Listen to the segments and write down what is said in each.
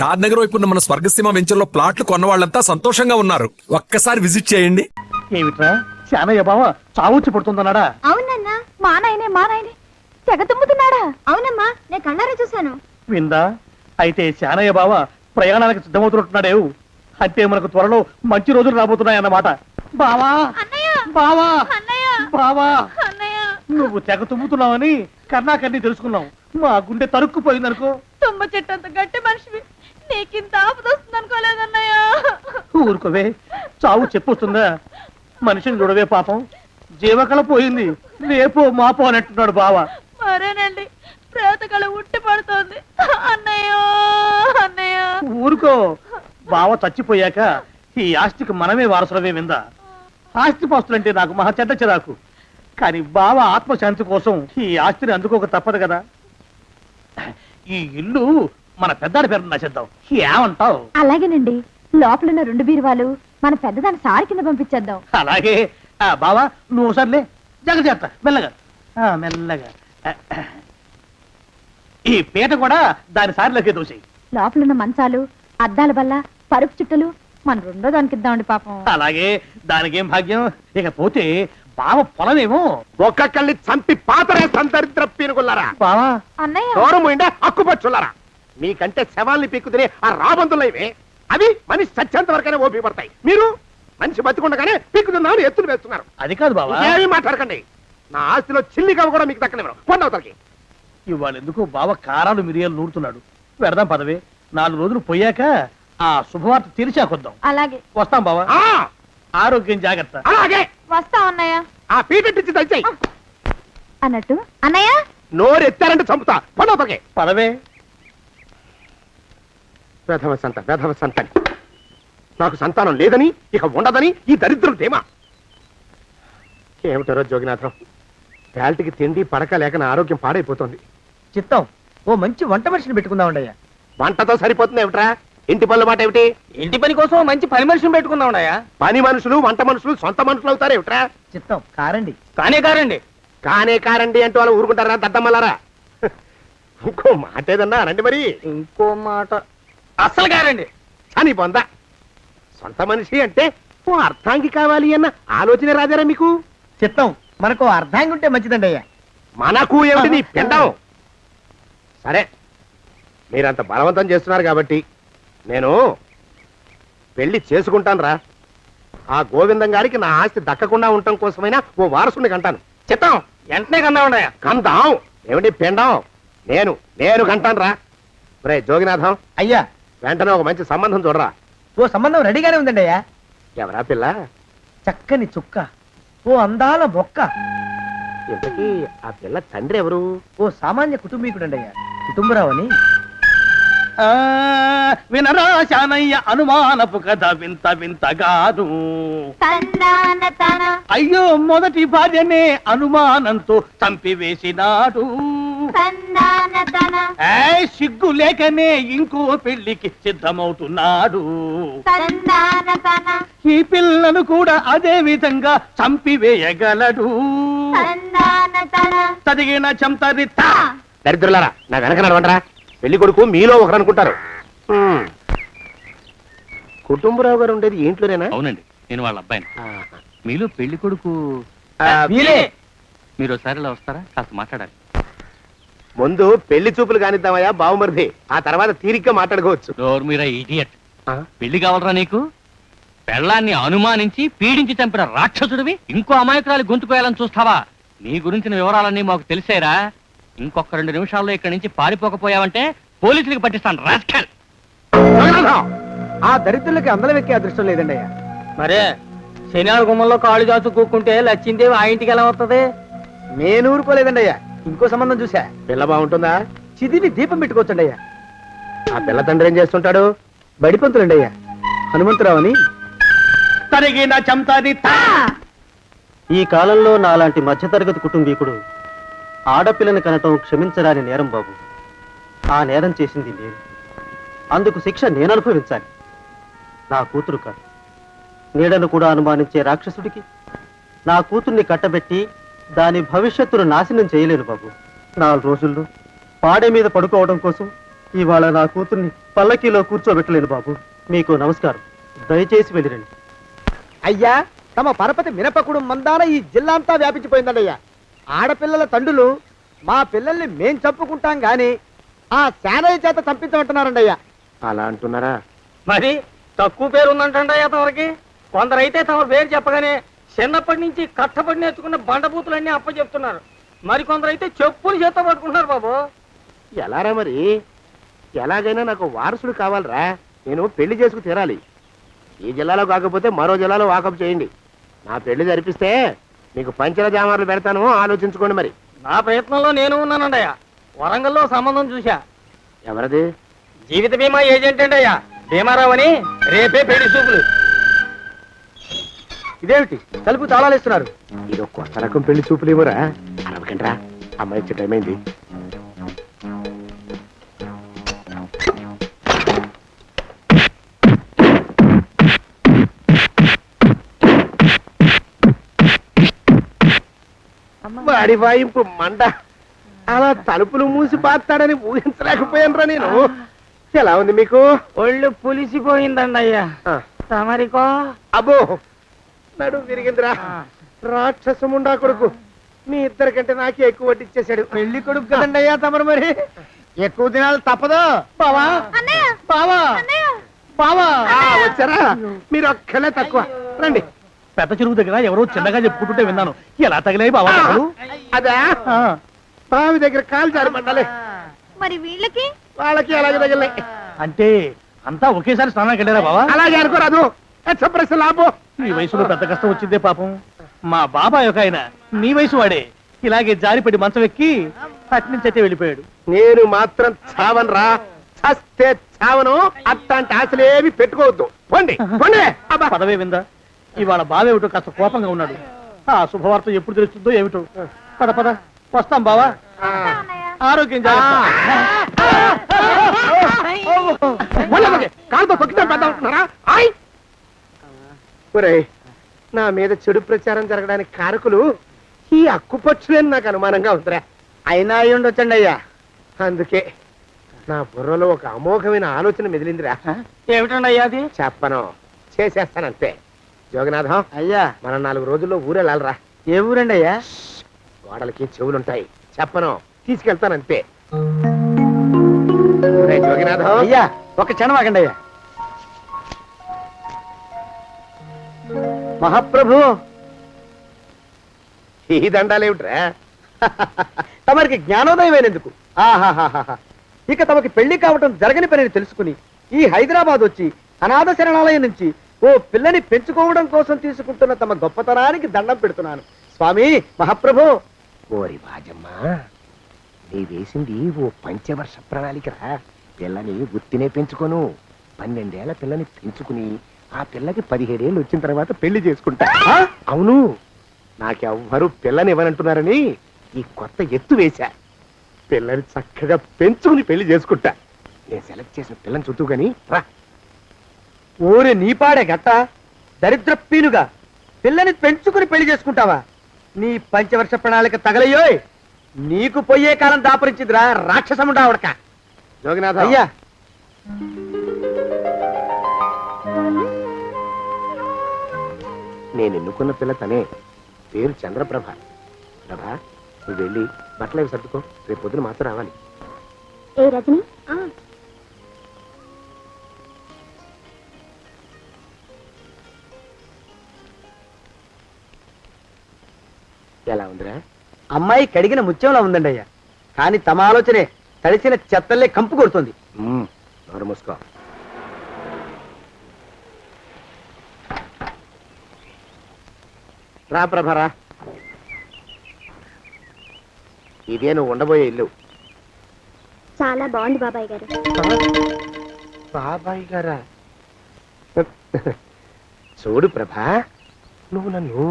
షాద్ నగర్ వైపు ఉన్న మన స్వర్గసీమ వెంచర్లో ప్లాట్లు కొన్న వాళ్ళంతా సంతోషంగా ఉన్నారు. ఒక్కసారి విజిట్ చేయండి. ఏమిట్రా శానయ్య బావ చావుచ్చి పడుతుందన్నాడా? అవునన్నా, మా నాయనే తెగ తుమ్ముతున్నాడా? అవునమ్మా, నేను కళ్ళారా చూశాను. విందా? అయితే శానయ్య బావ ప్రయాణానికి సిద్ధమవుతున్నట్టున్నాడేవు. అంటే మనకు త్వరలో మంచి రోజులు రాబోతున్నాయన్నమాట. బావా బావా బావా, నువ్వు తెగ తుమ్ముతున్నావని కర్ణాకర్ణి తెలుసుకున్నావు. మా గుండె తరుక్కుపోయిందనుకో. తుమ్మ చెట్టు అంత గట్టి మనిషివి, నీకింత ఆపదొస్తుంది అనుకోలేదన్నయ్య. ఊరుకోవే, చావు చెప్పొస్తుందా? మనిషిని చూడవే పాపం, జీవకళ పోయింది. రేపో మాపో అని అంటున్నాడు బావ. మరేనండి, ప్రేతకళ ఉట్టి పడుతోంది అన్నయ్య. ఊరుకో, బావ చచ్చిపోయాక ఈ ఆస్తికి మనమే వారసులమే విందా. ఆస్తి పాస్తులంటే నాకు మహా చెడ్డ చిరాకు. కానీ బావ ఆత్మశాంతి కోసం ఈ ఆస్తిని అందుకోక తప్పదు కదా. ఈ ఇల్లు మన పెద్దాడి పేరు నచ్చేద్దాం, ఏమంటావు? అలాగేనండి, లోపలున్న 2 బీరువాలు మన పెద్దదాన్ని సారి కింద పంపించేద్దాం. అలాగే. బావా నువ్వు సర్లే, జాగ్రత్త, మెల్లగా మెల్లగా. ఈ పీట కూడా దాని సారిలోకి దూసేయి. లోపలున్న మంచాలు, అద్దాల బల్ల, పరుపు చుట్టలు మన 2వ దానికి ఇద్దామండి పాపం. అలాగే, దానికేం భాగ్యం. ఇకపోతే బావ పొలమేమో ఒక్కొక్కళ్ళని చంపి పాతరేస్తాం దరిద్ర పీనుకున్నారా. బావా అన్నయ్య, దూరం పోయిందా అక్కుపచ్చులారా. మీకంటే శవాల్ని పీక్కుతినే ఆ రాబందులైవే, అవి మనిషి చచ్చేంత వరకనే ఓపి పడతాయి. మీరు మనిషి బతికుండగానే పీక్కుతున్నామని ఎత్తులు వేస్తున్నారు. అది కాదు బావా, ఏమీ మాట్లాడకండి. నా ఆస్తిలో చిల్లి కవ్వ కూడా మీకు దక్కనివ్వరు. కొండవతలకి ఇవాళ ఎందుకు బావ కారాలు మిరియాలు నూరుతున్నాడు. పెడదాం పదవే, 4 రోజులు పోయాక ఆ శుభవార్త తీర్చాకొద్దాం. అలాగే వస్తాం బావా. ఆరోగ్యం జాగ్రత్త. అలాగే వస్తాం అన్నయ్య. ఆ పీటెట్టించి దయచేయి. అన్నట్టు అన్నయ్య, నోరు ఎత్తారంటే చంపుతా. కొండవతలకి పదవే. వేధవ సంతానం. నాకు సంతానం లేదని, ఇక ఉండదని ఈ దరిద్రం ధీమా. ఏమిటారో జోగినాథం, వేల్టికి తిండి పడక లేక నా ఆరోగ్యం పాడైపోతుంది. చిత్తం, ఓ మంచి వంట మనిషిని పెట్టుకుందామండయ్యా. వంటతో సరిపోతుంది ఏమిట్రా? ఇంటి పనుల మాట ఏమిటి? ఇంటి పని కోసం మంచి పని మనిషిని పెట్టుకుందామండయ్యా. పని మనుషులు వంట మనుషులు సొంత మనుషులు అవుతారు ఏమిట్రా? చిత్తం, కారండి. కారండి. కారండి అంటూ వాళ్ళు ఊరుకుంటారా దద్దమ్మలారా? ఇంకో మాట ఏదన్నా రండి మరి. ఇంకో మాట అస్సలు కారండి. అని పొందా, సొంత మనిషి అంటే ఓ అర్థాంగి కావాలి అన్న ఆలోచన రాజారా మీకు? చిత్తం, మనకు అర్ధాంగి ఉంటే మంచిదండి అయ్యా. మనకు ఏమిటి నీ పిండం? సరే, మీరంత బలవంతం చేస్తున్నారు కాబట్టి నేను పెళ్లి చేసుకుంటాను రా. ఆ గోవిందం గారికి నా ఆస్తి దక్కకుండా ఉండటం కోసమైనా ఓ వారసుని కంటాను. చిత్తం, వెంటనే కన్నామండయ్యా. కందాం ఏమిటి పిండం? నేను కంటాను రా. రే జోగినాథం, అయ్యా వెంటనే ఒక మంచి సంబంధం చూడరా. ఓ సంబంధం రెడీగానే ఉందండి అయ్యా. ఎవరా పిల్ల? చక్కని చుక్క, ఓ అందాల బొక్క. ఇంతకీ ఆ పిల్ల తండ్రి ఎవరు? ఓ సామాన్య కుటుంబీకుడండి అయ్యా, కుటుంబరావు అని. వినరా శానయ్య అనుమానపు కథ వింత వింతగాదు. అయ్యో మొదటి భార్యనే అనుమానంతో చంపివేసినాడు. సిగ్గు లేకనే ఇంకో పెళ్లికి సిద్ధమవుతున్నాడు. ఈ పిల్లను కూడా అదే విధంగా చంపివేయగలడు. చదివిన చంతరిత. దరిద్రులారా, నా వెనక నడవంటరా. పెళ్లి కొడుకు మీలో ఒకరు అనుకుంటారు. కుటుంబరావు గారు ఉండేది ఏంట్లోనేనా? అవునండి, నేను వాళ్ళ అబ్బాయిని. మీలో పెళ్లి కొడుకు మీరు ఒకసారి ఇలా వస్తారా? కాస్త మాట్లాడాలి. ముందు పెళ్లి చూపులు కానిద్దామయ్యా బావుమరిది, ఆ తర్వాత తీరిగ్గా మాట్లాడుకోవచ్చు. డోర్ మీరా ఇడియట్. పెళ్లి కావాలరా నీకు? పెళ్ళాన్ని అనుమానించి పీడించి చంపిన రాక్షసుడివి ఇంకో అమాయకురాలి గొంతుకోయాలని చూస్తావా? నీ గురించిన వివరాలన్నీ మాకు తెలిసేరా. ఇంకొక 2 నిమిషాల్లో ఇక్కడి నుంచి పారిపోకపోయావంటే పోలీసులకు పట్టిస్తాను. రాస్కల్. ఆ దరిద్రులకి అందలం ఎక్కే అదృష్టం లేదండి అయ్యా. మరే శనివారం గుమ్మంలో కాళ్ళు చాచు కూకుంటే లచ్చిందేవి ఆ ఇంటికి ఎలా వస్తుంది? నేను ఊరుకోలేదండి అయ్యా. ఇంకో సంబంధం చూసా. పిల్ల బాగుంటుందా? చిదివి దీపం పెట్టుకోవచ్చండి అయ్యా. ఆ పిల్ల తండ్రి ఏం చేస్తుంటాడు? బడిపంతులండి అయ్యా, హనుమంతరావు అని. తరిగిన చంతరిత. ఈ కాలంలో నాలాంటి మధ్యతరగతి కుటుంబీకుడు ఆడపిల్లని కనటం క్షమించరాని నేరం బాబు. ఆ నేరం చేసింది నేను, అందుకు శిక్ష నేను అనుభవించాలి. నా కూతురు కాదు, నీడను కూడా అనుమానించే రాక్షసుడికి నా కూతుర్ని కట్టబెట్టి దాని భవిష్యత్తును నాశనం చేయలేను బాబు. 4 రోజుల్లో పాడే మీద పడుకోవడం కోసం ఇవాళ నా కూతుర్ని పల్లకీలో కూర్చోబెట్టలేదు బాబు. మీకు నమస్కారం. దయచేసి వెళ్ళిరండి. అయ్యా, తమ పరపతి మినపకుడు మందాన ఈ జిల్లా అంతా వ్యాపించిపోయిందండయ్యా. ఆడపిల్లల తండ్రులు మా పిల్లల్ని మేం చంపుకుంటాం గాని ఆ శానయ్య చేత చంపించమంటున్నారండి అయ్యా. అలా అంటున్నారా? మరి తక్కువ పేరు ఉందంటండయ్యా తమరికి. కొందరైతే తమ పేరు చెప్పగానే చిన్నప్పటి నుంచి కట్టబడి నేర్చుకున్న బండబూతులన్నీ అప్పచెప్తున్నారు. మరి కొందరైతే చెప్పులు చేత పట్టుకుంటున్నారు బాబు. ఎలారా మరి? ఎలాగైనా నాకు వారసుడు కావాలరా. నేను పెళ్లి చేసుకు తీరాలి. ఈ జిల్లాలో కాకపోతే మరో జిల్లాలో వాకప్ చేయండి. నా పెళ్లి జరిపిస్తే మీకు పంచల జామార్లు పెడతాను, ఆలోచించుకోండి మరి. నా ప్రయత్నంలో నేను ఉన్నానండయ్యా. వరంగల్లో సంబంధం చూశా. ఎవరది? జీవిత బీమా ఏజెంట్ అండి అయ్యా, భీమారావు అని. రేపే పెళ్లి చూపులు. ఇదేమిటి తలుపు తాళాలేస్తున్నారు? ఇది కొత్త రకం పెళ్లి చూపులేమోరా. అరవకండ్రా, అమ్మాయి వచ్చే టైం అయింది. వాడి వాయింపు మండ. అలా తలుపులు మూసి పాతాడని ఊహించలేకపోయానురా నేను. ఎలా ఉంది మీకు? ఒళ్ళు పులిసిపోయిందండి అయ్యా. ఆ, తమరికో? అబ్బో, నడు విరిగిందిరా. రాక్షసముండా కొడుకు మీ ఇద్దరికంటే నాకే ఎక్కువ వడ్డిచ్చేశాడు. పెళ్లి కొడుకు కదండి అయ్యా తమరు. మరి ఎక్కువ దినాలు తప్పదు. బావా అన్నయ్య బావా అన్నయ్య బావా. వచ్చారా? మీరు ఒక్కలే తక్కువ. రండి. పెద్ద చెరువు దగ్గర ఎవరో చిన్నగా చెప్పుకుంటుంటే విన్నాను. ఎలా తగిలాయి బాబా? అదా బావి దగ్గర కాలు జారి పడ్డాలి. మరి వీళ్ళకి వాళ్ళకి అలాగే తగిలే. అంటే అంతా ఒకేసారి స్నానానికి వెళ్ళారా బావా? అలాగే అనుకోరాదు. ప్రశ్న లాభం. ఈ వయసులో పెద్ద కష్టం వచ్చిందే పాపం. మా బాబాయ్ ఒక ఆయన నీ వయసు వాడే ఇలాగే జారిపడి మంచం ఎక్కి అట్నుంచి అయితే వెళ్ళిపోయాడు. నేను మాత్రం చావనరా. చస్తే చావను. అట్లాంటి ఆశలేవి పెట్టుకోవద్దు. పోండి పోండి. అబ్బా. పదవే విందా. ఇవాళ బావేమిటో కాస్త కోపంగా ఉన్నాడు. ఆ శుభవార్త ఎప్పుడు తెలుస్తుందో ఏమిటో. పద పద వస్తాం బావా. ఆరోగ్యం జాగ్రత్త. కాలుతో తొక్కితే పెద్ద ఉంటున్నారా? ఒరేయ్, నా మీద చెడు ప్రచారం జరగడానికి కారకులు ఈ అక్కుపక్షులని నాకు అనుమానంగా ఉందిరా. అయినా అయి ఉండొచ్చండి అయ్యా. అందుకే నా బుర్రలో ఒక అమోఘమైన ఆలోచన మెదిలిందిరా. ఏమిటండి అయ్యా అది? చెప్పను, చేసేస్తానంతే. జోగనాథం, అయ్యా, మనం 4 రోజుల్లో ఊరెళ్ళాలరా. ఏ ఊరండి అయ్యా? గోడలకి చెవులుంటాయి. చెప్పను, తీసుకెళ్తానంతే. ఒరేయ్ జోగినాథం, అయ్యా ఒక క్షణం ఆగండి అయ్యా. మహాప్రభు, ఈ దండాలేమిట్రా? తమరికి జ్ఞానోదయమైనందుకు ఆహాహాహా. ఇక తమకి పెళ్లి కావటం జరగని పనిని తెలుసుకుని ఈ హైదరాబాద్ వచ్చి అనాథ శరణాలయం నుంచి ఓ పిల్లని పెంచుకోవడం కోసం తీసుకుంటున్న తమ గొప్పతనానికి దండం పెడుతున్నాను స్వామి. మహాప్రభు. ఓరి బాజమ్మ, నీ వేసింది ఓ పంచవర్ష ప్రణాళికరా. పిల్లని గుర్తినే పెంచుకోను. 12 ఏళ్ల పిల్లని పెంచుకుని ఆ పిల్లకి 17 ఏళ్ళు వచ్చిన తర్వాత పెళ్లి చేసుకుంటా. అవును, నాకెవ్వరూ పిల్లని ఇవ్వనంటున్నారని ఈ కొత్త ఎత్తు వేశా. పిల్లని చక్కగా పెంచుకుని పెళ్లి చేసుకుంటా. నేను సెలెక్ట్ చేసిన పిల్లని చుట్టూ గాని రా. ఊరి నీపాడే గట్ట దరిద్ర పీనుగా పిల్లని పెంచుకుని పెళ్లి చేసుకుంటావా? నీ పంచవర్ష ప్రణాళిక తగలయ్యోయ్. నీకు పోయే కాలం దాపరించిందిరా రాక్షసముండా ఉడక. జోగినాథ, అయ్యా, నేను ఎన్నుకున్న పిల్ల తనే. పేరు చంద్రప్రభ. ప్రభ, నువ్వు వెళ్ళి బట్టలు అవి సర్దుకో. రేపు పొద్దున మాత్రం రావాలి. ఏ రజని ఎలా ఉందిరా? అమ్మాయి కడిగిన ముత్యంలా ఉందండి అయ్యా. కానీ తమ ఆలోచనే తడిసిన చెత్తల్లే కంపు కొడుతుంది. నోరు మూసుకో. రా ప్రభరా, ఇదే నువ్వు ఉండబోయే ఇల్లు. చాలా బాగుంది బాబాయ్ గారు. బాబాయ్ గారా? చూడు ప్రభా, నువ్వు నన్ను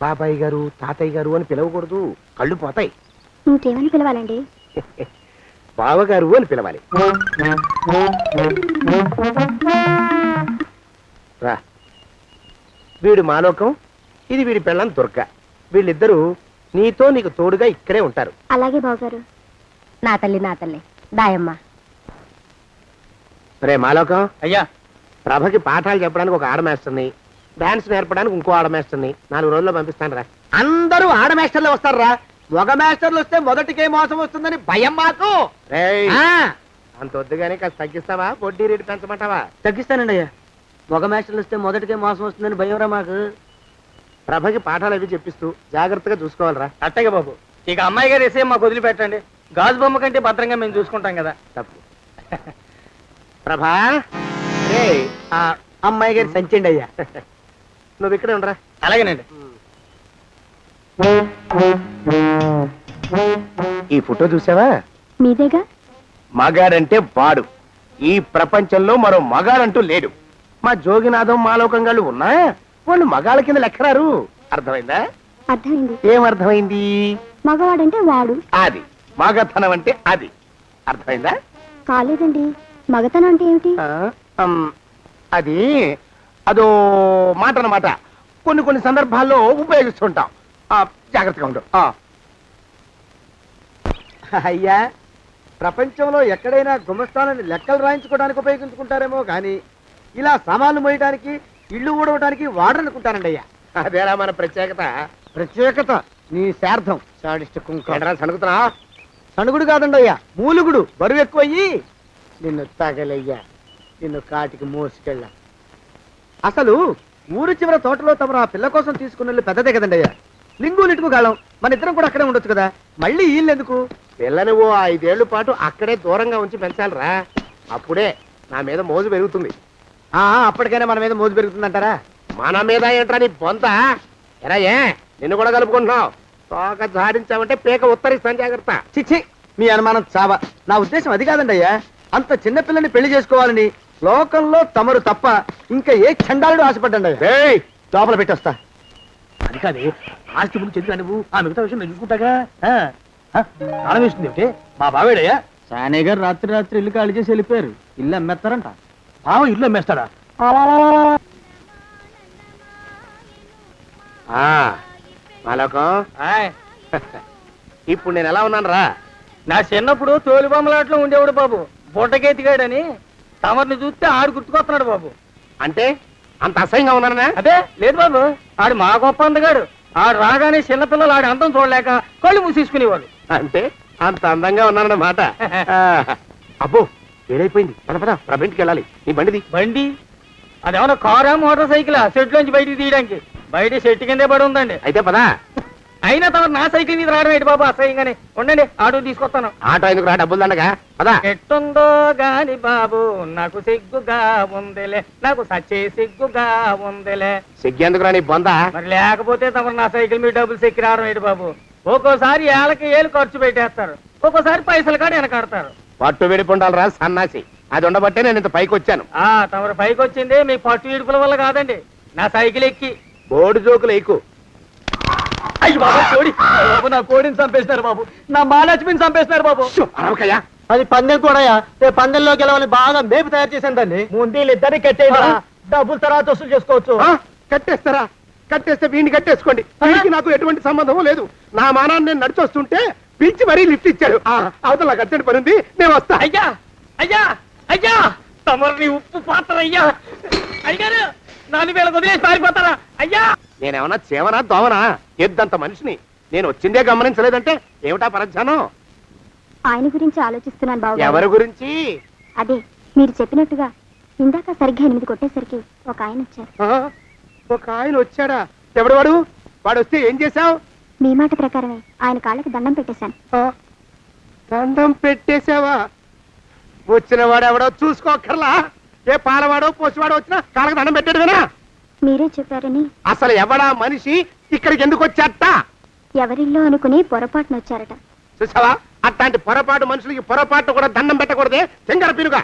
బాబాయ్ గారు తాతయ్య గారు అని పిలవకూడదు. కళ్ళు పోతాయి. ఇంకేమని పిలవాలండి? బావగారు అని పిలవాలి. రా. వీడు మాలోకం, ఇది వీడి పెళ్ళం దుర్గ. వీళ్ళిద్దరూ నీతో నీకు తోడుగా ఇక్కడే ఉంటారు. అలాగే బావగారు. నా తల్లి దాయమ్మ. రే మాలోకం, అయ్యా ప్రభకి పాఠాలు చెప్పడానికి ఒక ఆడమేస్తుంది, డాన్స్ నేర్పడానికి ఇంకో ఆడమేస్తుంది. 4 రోజుల్లో పంపిస్తాను రా. అందరూ ఆడ మాస్టర్లు వస్తారా? మగ మాస్టర్లు వస్తే మొదటికే మోసం వస్తుందని భయం మాకు. రేయ్, ఆ, అంత వద్దుగానే కాస్త తగ్గిస్తావా? వడ్డీ రేటు పెంచమంటావా? తగ్గిస్తానండి అయ్యా. మగ మాస్టర్లు వస్తే మొదటికే మోసం వస్తుందని భయం రా మాకు. ప్రభకి పాఠాలు అవి చెప్పిస్తూ జాగ్రత్తగా చూసుకోవాలిరా. అట్టగే బాబు, ఇక అమ్మాయి గారు వేసే మాకు వదిలిపెట్టండి. గాజు బొమ్మ కంటే భద్రంగా మేము చూసుకుంటాం కదా. తప్పు. ప్రభా, రేయ్, ఆ అమ్మాయి గారి సంచండి అయ్యా. నువ్వు ఇక్కడే ఉండరా. అలాగేనండి. ఈ ఫోటో చూసావా? మీదేగా. మగాడంటే వాడు. ఈ ప్రపంచంలో మరో మగాడంటూ లేడు. మా జోగినాథం మాలోకం గాళ్ళు ఉన్నా వాళ్ళు మగాళ్ళ కింద లెక్కరారు. అర్థమైందా? అర్థమైంది. ఏం అర్థమైంది? మగవాడంటే వాడు. అది మగతనం అంటే అది. అర్థమైందా? కాలేదండి. మగతనం అంటే ఏమిటి? అది అదో మాట అన్నమాట. కొన్ని సందర్భాల్లో ఉపయోగిస్తుంటాం. జాగ్రత్తగా ఉండు. అయ్యా, ప్రపంచంలో ఎక్కడైనా గుమస్థానాన్ని లెక్కలు రాయించుకోవడానికి ఉపయోగించుకుంటారేమో కానీ ఇలా సామాన్లు మోయడానికి, ఇల్లు ఊడవడానికి వాడరనుకుంటానండి అయ్యా. అదేరా మన ప్రత్యేకత. ప్రత్యేకత నీ శార్థం సాడిస్ట్ కుంక. ఏంట్రా సణుకుతున్నా? సణుగుడు కాదండి అయ్యా, మూలుగుడు. బరువు ఎక్కువయ్యి నిన్ను తగలయ్యా, నిన్ను కాటికి మోసుకెళ్ళ. అసలు ఊరు చివర తోటలో తమరు ఆ పిల్ల కోసం తీసుకున్న పెద్దదే కదండి అయ్యా. లింగు లిటుకు గాలం. మన ఇద్దరం కూడా అక్కడే ఉండొచ్చు కదా. మళ్ళీ వీళ్ళు ఎందుకు? పిల్లని ఓ 5 ఏళ్ల పాటు అక్కడే దూరంగా ఉంచి పెంచాలిరా. అప్పుడే నా మీద మోజు పెరుగుతుంది. అప్పటికైనా మన మీద మోజు పెరుగుతుందంటారా? మన మీద ఏంట్రా నీ బొంత? ఎరా ఏ నిన్ను కూడా కలుపుకుంటున్నావు. తోక జాడించావంటే పీక ఉత్తరిస్తాను. జాగ్రత్త. చిచ్చి, మీ అనుమానం చావా. నా ఉద్దేశం అది కాదండి అయ్యా. అంత చిన్న పిల్లని పెళ్లి చేసుకోవాలని లోకంలో తమరు తప్ప ఇంకా ఏ చండాలుడు ఆశపడ్డండి అయ్యా. ఏయ్, లోపల పెట్టొస్తా. అది కాదు, ఆస్తి ముందు చెందుగా నువ్వు ఆ మిగతా విషయం నేను చూసుకుంటాగా. తాళం వేస్తుంది ఏమిటి? మా బావేడయ్యా. సానే గారు రాత్రి ఇల్లు ఖాళీ చేసి వెళ్ళిపోయారు. ఇల్లు అమ్మేస్తారంట. బావ ఇల్లు అమ్మేస్తాడా? మాలోకం, ఆయ్, ఇప్పుడు నేను ఎలా ఉన్నాను రా? నా చిన్నప్పుడు తోలుబొమ్మలాట్లో ఉండేవాడు బాబు, బుట్టకెత్తిగాడని. తమరిని చూస్తే ఆడు గుర్తుకొస్తున్నాడు బాబు. అంటే అంత అసహ్యంగా ఉన్నానా? అదే లేదు బాబు, ఆడు మా గొప్ప అందగాడు. ఆడు రాగానే చిన్నపిల్లలు ఆడి అందం చూడలేక కళ్ళు మూసేసుకునేవాడు. అంటే అంత అందంగా ఉన్నానన్నమాట. అబ్బో, ఏడైపోయింది. పద ప్రభింటికి వెళ్ళాలి. నీ బండిది. బండి అదేమన్నా కారా మోటార్ సైకిలా షెడ్లోంచి బయటికి తీయడానికి? బయట షెట్ కిందే పడి ఉందండి. అయితే పదా. అయినా తమరు నా సైకిల్ మీద రావడం ఏంటి బాబు అసహ్యంగానే. ఉండండి, ఆటో తీసుకొస్తాను. ఆటో ఎందుకు రా, డబ్బులు దండగా. పదా. ఎట్టుందో గాని బాబు నాకు సిగ్గుగా ఉందిలే, నాకు సచ్చే సిగ్గుగా ఉందిలే. సిగ్గెందుకు రా నీ బొంద? మరి లేకపోతే తమరు నా సైకిల్ మీద డబ్బులు సెక్కి రావడం ఏంటి బాబు? ఒక్కోసారి ఏళ్ళకి ఏళ్ళు ఖర్చు పెట్టేస్తారు, ఒక్కోసారి పైసలు కాడ వెనకాడతారు. పట్టు విడిపుండాలి రా సన్నాసి. అది ఉండబట్టే నేను ఇంత పైకి వచ్చాను. తమరు పైకి వచ్చింది మీ పట్టు ఇడుపుల వల్ల కాదండి, నా సైకిల్ ఎక్కి. బోర్డు జోకులు ఎక్కువ. అయ్యి బాబు, కోడి బాబు, నా కోడిని చంపేసినారు బాబు, నా మహాలక్ష్మిని చంపేసినారు బాబు. అరవకయ్యా. అది పందెం కూడా. పందెంలో గెలవాలని బాగా మేపు తయారు చేశాను దాన్ని. ముందు ఇద్దరిని కట్టేయండి, డబ్బులు తర్వాత వసూలు చేసుకోవచ్చు. కట్టేస్తారా? కట్టేస్తే వీడిని కట్టేసుకోండి. వీడికి నాకు ఎటువంటి సంబంధం లేదు. నా మానాన్ని నేను నడిచొస్తుంటే పిలిచి మరీ లిఫ్ట్ ఇచ్చాడు. అవతల నాకు అర్జెంట్ పని ఉంది, నేను వస్తా. అయ్యా అయ్యా అయ్యా, తమరిని ఉప్పు పాత్ర అయ్యా. అయ్యారు నాలుగు వేల వదిలేసి పారిపోతారా అయ్యా? నేనేమన్నా చేవనా దోవనా? ఎద్దంత మనిషిని. నేను వచ్చిందే గమనించలేదంటే ఏమిటా పరధ్యానం? ఆయన గురించి ఆలోచిస్తున్నాను బాబు. ఎవరి గురించి? అదే మీరు చెప్పినట్టుగా ఇందాక సరిగ్గా 8 కొట్టేసరికి ఒక ఆయన వచ్చారు. ఒక ఆయన వచ్చాడా? ఎవడు వాడు? వాడు వస్తే ఏం చేశావు? మీ మాట ప్రకారమే ఆయన కాళ్ళకి దండం పెట్టేశాను. దండం పెట్టేశావా? వచ్చిన వాడు ఎవడో చూసుకోకర్లా. ఏ పాలవాడో పోసివాడో వచ్చినా కాళ్ళకి దండం పెట్టాడువేనా? మీరే చెప్పారని. అసలు ఎవడా మనిషి? ఇక్కడికి ఎందుకు వచ్చాట? ఎవరిల్లో అనుకుని పొరపాటున వచ్చారట. చూసావా, అట్లాంటి పొరపాటు మనుషులకి పొరపాటు కూడా దండం పెట్టకూడదే. చెంగర పిరుగా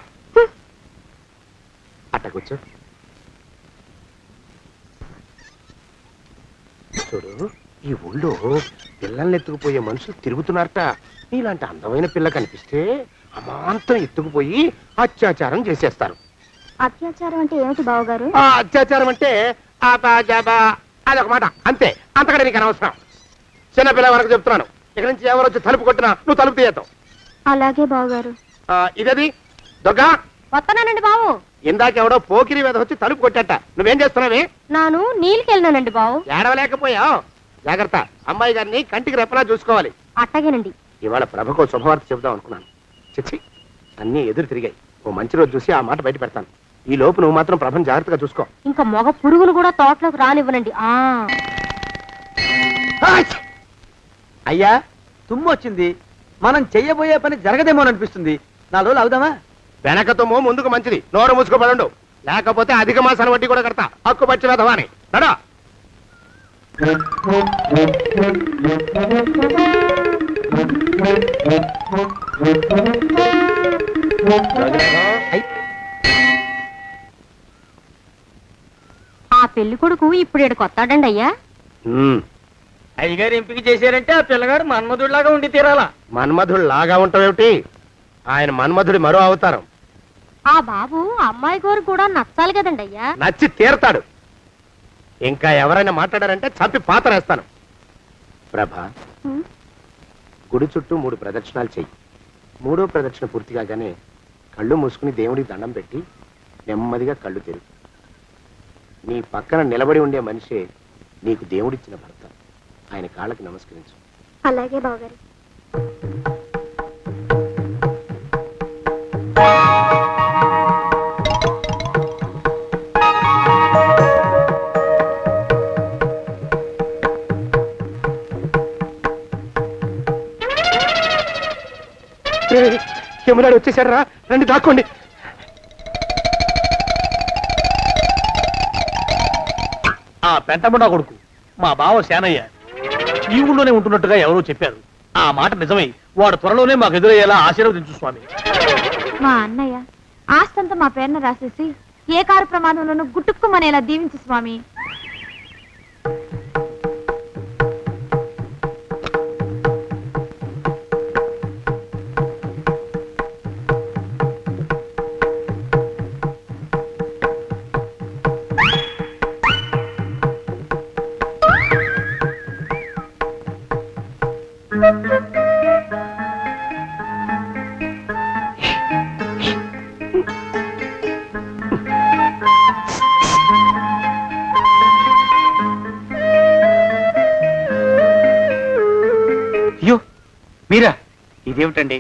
అట్ట కూర్చో. చూడు, ఈ ఊళ్ళో పిల్లల్ని ఎత్తుకుపోయే మనుషులు తిరుగుతున్నారట. నీలాంటి అందమైన పిల్ల కనిపిస్తే అమాంతం ఎత్తుకుపోయి అత్యాచారం చేసేస్తారు. అత్యాచారం అంటే ఏమిటి బావగారు? అత్యాచారం అంటే అదొక మాట అంతే. అంతకంటే నీకు అనవసరం. చిన్నపిల్ల వరకు చెప్తున్నాను. ఇక్కడి నుంచి ఎవరు వచ్చి తలుపు కొట్టినా నువ్వు తలుపు తీయతావు. అలాగే బావగారు. ఇదది దొగ్గ వస్తానండి బావు. ఇందాకెవడో పోకిరి మీద వచ్చి తలుపు కొట్టట నువ్వేం చేస్తున్నావే? నాను నీళ్ళకెళ్ళినానండి బావు. ఏడవలేకపోయావు. జాగ్రత్త, అమ్మాయి గారిని కంటికి రెప్పలా చూసుకోవాలి. అట్టగేనండి. ఇవాళ ప్రభకు శుభవార్త చెబుదాం అనుకున్నాను. చిచ్చి, అన్నీ ఎదురు తిరిగాయి. ఓ మంచి రోజు చూసి ఆ మాట బయట పెడతాను. ఈ లోపు నువ్వు మాత్రం ప్రభను జాగ్రత్తగా చూసుకో. ఇంకా మగ పురుగులు కూడా తోటలోకి రానివ్వనండి. అయ్యా తుమ్ము వచ్చింది, మనం చెయ్యబోయే పని జరగదేమో అనిపిస్తుంది. 4 రోజులు అవుదామా? వెనకతోమో ముందుకు మంచిది. నోరు మూసుకోబడండు, లేకపోతే అధిక మాసాల వడ్డీ కూడా కడతా. హక్కు పచ్చి వెధవాని నడా. ఆ పెళ్లి కొడుకు ఇప్పుడు ఇక్కడికి వస్తాడండి అయ్యా. అయ్యగారు ఎంపిక చేశారంటే ఆ పిల్లగాడు మన్మధుడిలాగా ఉండి తీరాలా. మన్మధుడు లాగా ఉంటావేమిటి? ఆయన మన్మధుడి మరో అవతారం. ఆ బాబు అమ్మాయి గారు కూడా నచ్చాలి కదండి అయ్యా. నచ్చి తీరతాడు. ఇంకా ఎవరైనా మాట్లాడారంటే చంపి పాతరేస్తాను. ప్రభ, గుడి చుట్టూ 3 ప్రదక్షిణాలు చెయ్యి. 3వ ప్రదక్షిణ పూర్తి కాగానే కళ్ళు మూసుకుని దేవుడికి దండం పెట్టి నెమ్మదిగా కళ్ళు తెరుగు. నీ పక్కన నిలబడి ఉండే మనిషే నీకు దేవుడిచ్చిన భర్త. ఆయన కాళ్ళకి నమస్కరించు. అలాగే బావగారు. యమునాడు వచ్చేసాడు రా, రండి దాక్కోండి. ఆ పెంటముడా కొడుకు మా బావ శానయ్య ఈ ఊళ్ళోనే ఉంటున్నట్టుగా ఎవరో చెప్పారు. ఆ మాట నిజమై వాడు త్వరలోనే మాకు ఎదురయ్యేలా ఆశీర్వదించు స్వామి. మా అన్నయ్య ఆస్తంతా మా పేరున రాసేసి ఏ కారు ప్రమాదంలోనూ గుట్టుక్కుమనేలా దీవించు స్వామి. అయ్యో మీరా? ఇదేమిటండి,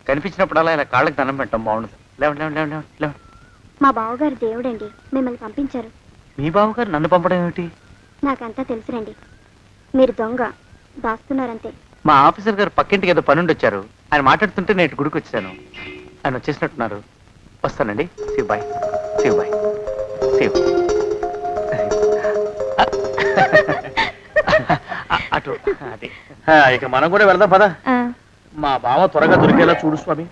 కనిపించినప్పుడల్లా ఇలా కాళ్ళకి దండం పెట్టడం బాగుండదు. లేవండి లేవండి లేవండి లేవండి. మా బావగారు దేవుడండి, మిమ్మల్ని పంపించారు. మీ బావగారు నన్ను పంపడం ఏమిటి? నాకంతా తెలుసురండి. మీరు దొంగ దాస్తున్నారంతే. మా ఆఫీసర్ గారు పక్కింటికి ఏదో పనుండి వచ్చారు. ఆయన మాట్లాడుతుంటే నేను గుడికి వచ్చాను. ఆయన వచ్చేసినట్టున్నారు. వస్తానండి. Shiv bye, Shiv bye, Shiv. అటు అదే. ఇక మనం కూడా వెళ్దాం పద. మా బావ త్వరగా దొరికేలా చూడు స్వామి.